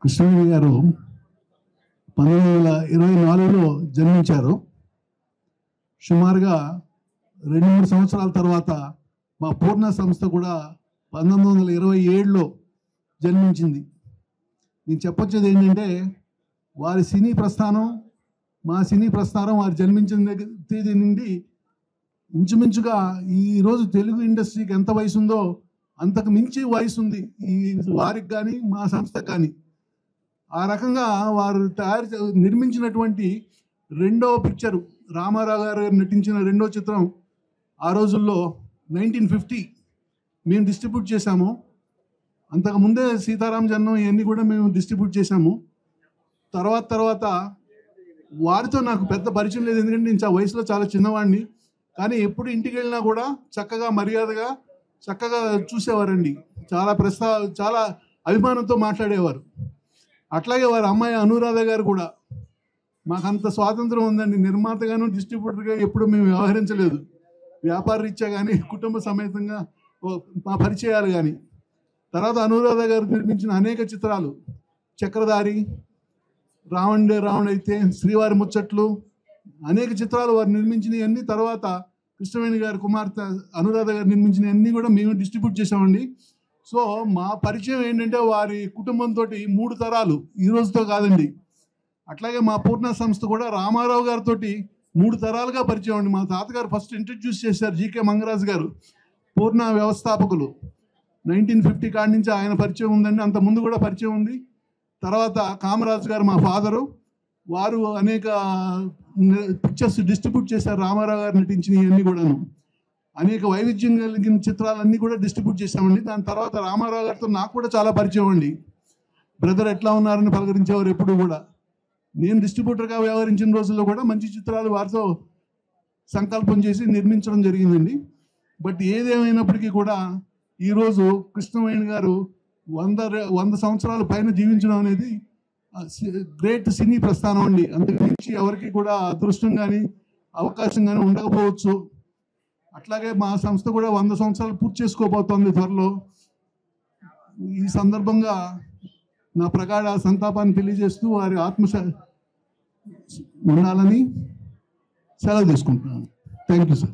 కృష్ణవేణి గారు 1924లో జన్మించారు. సుమారుగా 2-3 సంవత్సరాల తర్వాత మా పూర్ణ సంస్థ కూడా 1927లో జన్మించింది. నేను చెప్పొచ్చేది ఏంటంటే, వారి సినీ ప్రస్థానం మా సినీ ప్రస్థానం వారు జన్మించిన తేదీ నుండి ఇంచుమించుగా ఈరోజు తెలుగు ఇండస్ట్రీకి ఎంత వయసు ఉందో అంతకు మించి వయసు ఉంది ఈ వారికి కానీ మా సంస్థకు కానీ. ఆ రకంగా వారు నిర్మించినటువంటి రెండవ పిక్చరు, రామారావు గారు నటించిన రెండో చిత్రం ఆ రోజుల్లో 1950 మేము డిస్ట్రిబ్యూట్ చేశాము. అంతకుముందే సీతారాం జన్మం ఇవన్నీ కూడా మేము డిస్ట్రిబ్యూట్ చేశాము. తర్వాత వారితో నాకు పెద్ద పరిచయం లేదు, ఎందుకంటే నేను వయసులో చాలా చిన్నవాడిని. కానీ ఎప్పుడు ఇంటికి వెళ్ళినా కూడా చక్కగా మర్యాదగా చక్కగా చూసేవారండి. చాలా అభిమానంతో మాట్లాడేవారు. అట్లాగే వారి అమ్మాయి అనురాధ గారు కూడా, మాకంత స్వాతంత్రం ఉందండి, నిర్మాతగాను డిస్ట్రిబ్యూటర్గా ఎప్పుడు మేము వ్యవహరించలేదు. వ్యాపార రీత్యా కానీ కుటుంబ సమేతంగా మా పరిచయాలు కానీ. తర్వాత అనురాధ గారు నిర్మించిన అనేక చిత్రాలు, చక్రధారి, రావణైతే, శ్రీవారి ముచ్చట్లు, అనేక చిత్రాలు వారు నిర్మించినవన్నీ. తర్వాత కృష్ణవేణి గారి కుమార్తె అనురాధ గారు నిర్మించినవన్నీ కూడా మేము డిస్ట్రిబ్యూట్ చేసామండి. సో మా పరిచయం ఏంటంటే వారి కుటుంబంతో 3 తరాలు, ఈ రోజుతో కాదండి. అట్లాగే మా పూర్ణ సంస్థ కూడా రామారావు గారితో 3 తరాలుగా పరిచయం అండి. మా తాతగారు ఫస్ట్ ఇంట్రడ్యూస్ చేశారు, జీకే మంగరాజు గారు, పూర్ణ వ్యవస్థాపకులు. 1950 కాడి నుంచి ఆయన పరిచయం ఉందండి, అంత ముందు కూడా పరిచయం ఉంది. తర్వాత కామరాజు గారు మా ఫాదరు, వారు అనేక పిక్చర్స్ డిస్ట్రిబ్యూట్ చేశారు. రామారావు గారు నటించినవన్నీ కూడాను అనేక వైవిధ్యం కలిగిన చిత్రాలన్నీ కూడా డిస్ట్రిబ్యూట్ చేశామండి. దాని తర్వాత రామారావు గారితో నాకు కూడా చాలా పరిచయం అండి. బ్రదర్ ఎట్లా ఉన్నారని పలకరించేవారు ఎప్పుడు కూడా. నేను డిస్ట్రిబ్యూటర్గా వ్యవహరించిన రోజుల్లో కూడా మంచి చిత్రాలు వారితో సంకల్పం చేసి నిర్మించడం జరిగిందండి. బట్ ఏదేమైనప్పటికీ కూడా ఈరోజు కృష్ణవేణి గారు 100 సంవత్సరాల పైన జీవించడం అనేది గ్రేట్ సినీ ప్రస్థానం అండి. అంతకుమించి ఎవరికి కూడా అదృష్టం కానీ అవకాశం కానీ ఉండకపోవచ్చు. అట్లాగే మా సంస్థ కూడా 100 సంవత్సరాలు పూర్తి చేసుకోబోతోంది త్వరలో. ఈ సందర్భంగా నా ప్రగాఢ సంతాపాన్ని తెలియజేస్తూ వారి ఆత్మ ఉండాలని సెలవు తీసుకుంటున్నాను. Thank you sir.